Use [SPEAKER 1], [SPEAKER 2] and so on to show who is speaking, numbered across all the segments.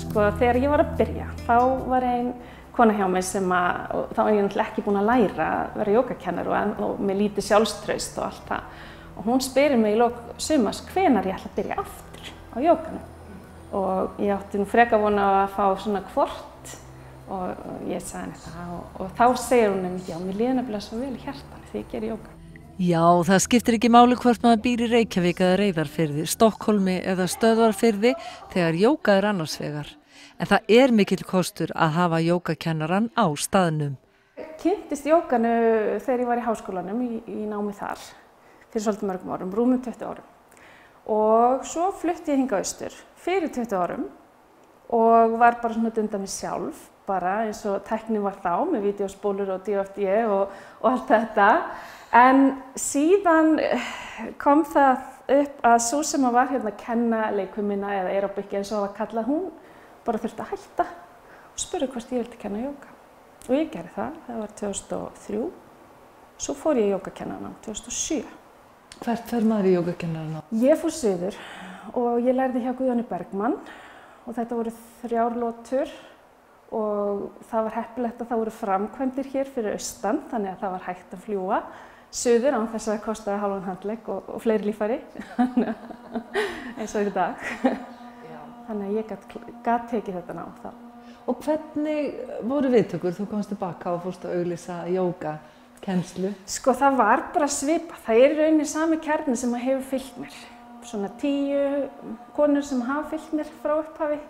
[SPEAKER 1] Sko þegar ég var að byrja, þá var ein kona hjá mig sem og þá var ég náttúrulega ekki búin að læra að vera jógakennari og með lítið sjálfstraust og allt það. Og hún spyrir mig í lok sumars hvenær ég ætla að byrja aftur á jóganum. Og ég átti nú frekar von á að fá svona hvort og ég sagði henni það og þá segir hún einmitt, já, mér líður nefnilega svo vel í hjartanu þegar ég geri jóga.
[SPEAKER 2] Já, það skiptir ekki máli hvort maður býr í Reykjavík eða Reyðarfirði, Stokkhólmi eða Stöðvarfirði þegar jóga annars vegar. En það mikill kostur að hafa jógakennaran á staðnum.
[SPEAKER 1] Ég kynntist jóganu þegar ég var í háskólanum í námi þar fyrir svolítið mörgum árum, rúmum 20 árum. Og svo flutti ég hingað austur fyrir 20 árum og var bara svona að dunda mig sjálf, bara eins og tæknin var þá með vídeóspólur og DFD og allt þetta. En síðan kom það upp að sú sem var hérna að kenna leikfimina eða aerobiki eins og var kallað, hún bara þurfti að hætta og spurði hvort ég vildi kenna jóga. Og ég gerði það var 2003. Svo fór ég í jógakennaranám 2007.
[SPEAKER 2] Hvert fer maður í jógakennaranám?
[SPEAKER 1] Ég fór suður og ég lærði hjá Guðjóni Bergmann og þetta voru 3 lotur og það var heppilegt að það voru framkvæmdir hér fyrir austan, þannig að það var hægt að fljúga suður án þess að það kostaði hálfan handlegg og fleiri líffæri eins og í dag. Þannig að ég gat tekið þetta nám þá.
[SPEAKER 2] Og hvernig voru viðtökur? Þú komst tilbaka og fórst að auglýsa jógakennslu.
[SPEAKER 1] Sko það var bara svipað. Það í rauninni sami kjarni sem hefur fylgt mér. Svona 10 konur sem hafa fylgt mér frá upphafi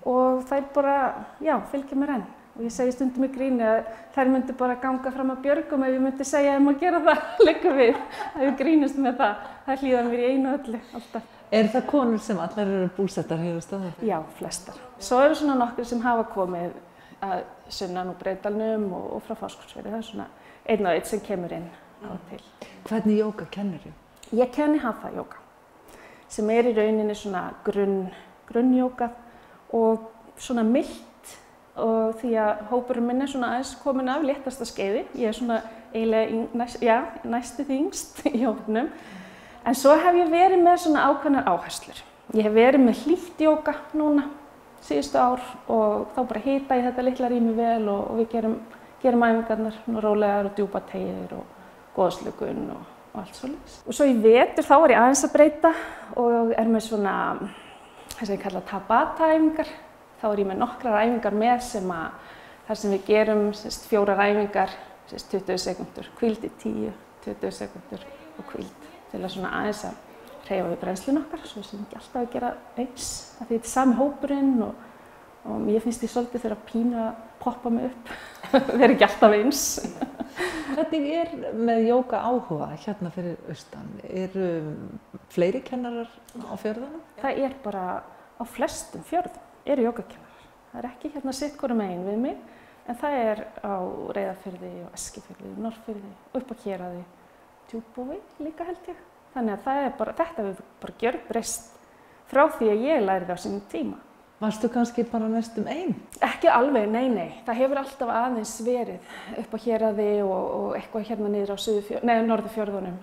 [SPEAKER 1] og þær bara, já, fylgja mér enn. Og ég segi stundum í gríni að þær myndi bara ganga fram að björgum ef ég myndi segja að gera það, liggur við. Það er grínust með það. Það hlýðar mér í einu öllu, alltaf.
[SPEAKER 2] Það konur sem allar eru búsettar hér á Stöðvarfirði?
[SPEAKER 1] Já, flestar. Svo eru svona nokkur sem hafa komið að sunnan úr Breiðdalnum og frá Fáskrúðsfirði. Það er svona einn og einn sem kemur inn á til.
[SPEAKER 2] Hvernig jóga kennir þú?
[SPEAKER 1] Ég kenni hatha jóga, sem í rauninni svona grunnjóga og svona milt og því að hópurinn minn svona aðeins komin af léttasta skeiði. Ég svona eiginlega næstu því yngst í hópnum. En svo hef ég verið með svona ákveðnar áherslur. Ég hef verið með hlýtt jóga núna síðustu ár og þá bara hita ég þetta litla rými vel og við gerum æfingarnar rólegar og djúpa teygir og góðslökun og allt svoleiðis. Og svo í vetur þá var ég aðeins að breyta og með svona, þess að ég kalla tabata-æfingar. Þá ég með nokkrar æfingar með þar sem við gerum 4 æfingar, 20 sekúndur, hvíld í 10, 20 sekúndur og hvíld. Til að svona aðeins að hreyfa við brennslun okkar, svo sem ekki alltaf að gera eins. Því þetta er sami hópurinn og mér finnst ég svolítið þegar að pínu að poppa mig upp, vera ekki alltaf eins.
[SPEAKER 2] Hvernig með jóga áhuga hérna fyrir austan? Eru fleiri kennarar á fjörðunum?
[SPEAKER 1] Það bara á flestum fjörðum eru jógakennarar. Það ekki hérna sitt hvoru megin við mig, en það á Reyðarfirði og Eskifirði, Norðfirði, upp á Héraði. Djúpavogi líka held ég. Þannig að þetta hefur bara gjörbreyst frá því að ég lærði á sínum tíma.
[SPEAKER 2] Varstu kannski bara næstum ein?
[SPEAKER 1] Ekki alveg, nei. Það hefur alltaf aðeins verið upp á Héraði og eitthvað hérna niður á Norðurfjörðunum,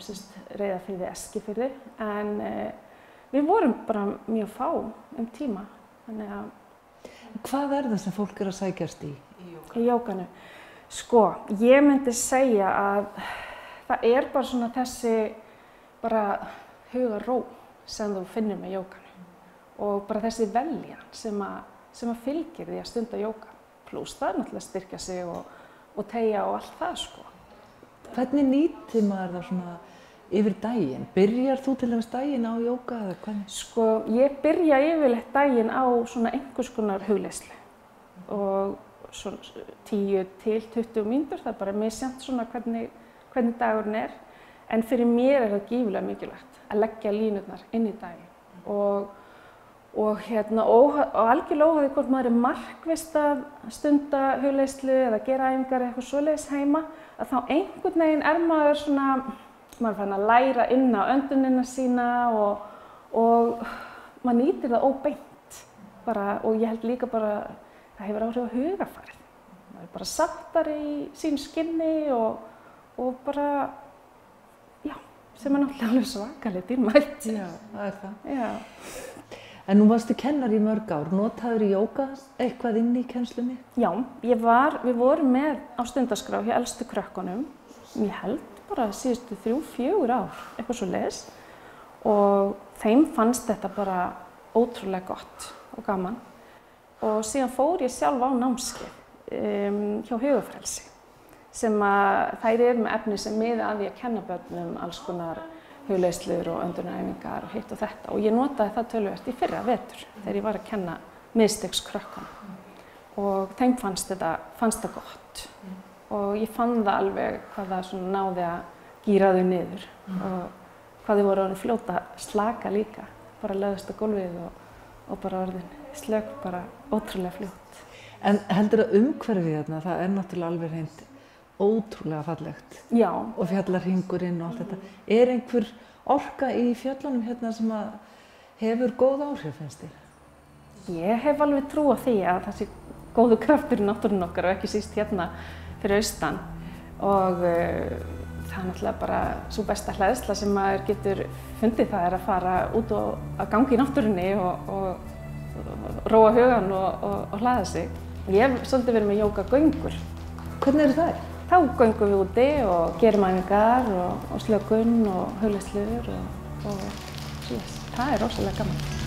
[SPEAKER 1] Reyðarfirði, Eskifirði. En við vorum bara mjög fá tíma. Þannig að...
[SPEAKER 2] Hvað það sem fólk að sækjast í
[SPEAKER 1] jóganu? Sko, ég myndi segja að það bara svona þessi bara hugarró sem þú finnir með jóganu og bara þessi veljan sem að fylgir því að stunda jóga. Plús það náttúrulega styrkja sig og teygja og allt það sko.
[SPEAKER 2] Hvernig nýtir maður það svona yfir daginn? Byrjar þú til dæmis daginn á jóga eða hvernig? Sko, ég byrja yfirleitt daginn á svona einhvers konar hugleiðslu og svona 10 til 20 mínútur. Það bara misjafnt svona hvernig dagurinn en fyrir mér það gífurlega mikilvægt að leggja línurnar inn í daginn og algjörlega óháð hvort maður markvisst að stunda hugleiðslu eða gera æfingar eitthvað svoleiðis heima, að þá einhvern veginn maður svona, maður fann að læra inn á öndunina sína og maður nýtir það óbeint bara, og ég held líka bara það hefur áhrif á hugarfarið. Maður bara sáttari í sínu skinni og bara, já, sem náttúrulega alveg svakalega dýrmætt. Já, það það.
[SPEAKER 1] Já.
[SPEAKER 2] En nú varstu kennari í mörg ár, notaður í jóga eitthvað inn í kennslunni?
[SPEAKER 1] Já, við vorum með á stundaskrá hjá elstu krökkunum, ég held bara síðustu 3-4 ár, eitthvað svoleiðis. Og þeim fannst þetta bara ótrúlega gott og gaman. Og síðan fór ég sjálf á námskeið hjá Hugafrelsi, sem að þær eru með efni sem miða að því að kenna börnum alls konar hugleiðslur og öndunaræfingar og hitt og þetta. Og ég notaði það töluvert í fyrra vetur þegar ég var að kenna miðstigskrökkum. Og þeim fannst það gott. Og ég fann það alveg hvað það svona náði að gíra þau niður. Og hvað þau voru orðin fljóta slaka líka. Bara lögðust á gólfið og bara orðin slök, bara ótrúlega fljótt.
[SPEAKER 2] En heldur að umhverfið þarna, það er náttúrulega alveg hreint ótrúlega fallegt.
[SPEAKER 1] Já. Og
[SPEAKER 2] fjallarhringurinn og allt þetta. Er einhver orka í fjöllunum hérna sem að hefur góð áhrif, finnst þér?
[SPEAKER 1] Ég hef alveg trú á því að það sé góðu kraftur í náttúrunni okkar og ekki síst hérna fyrir austan. Og það er náttúrulega bara sú besta hleðsla sem maður getur fundið, það er að fara út og að ganga í náttúrunni og róa hugan og hlaða sig. Ég hef svolítið verið með jógagöngur.
[SPEAKER 2] Hvernig eru þær?
[SPEAKER 1] Þá göngum við úti og gerum æfingar og slökun og hugleiðslur og svoleiðis. Það er rosalega gaman.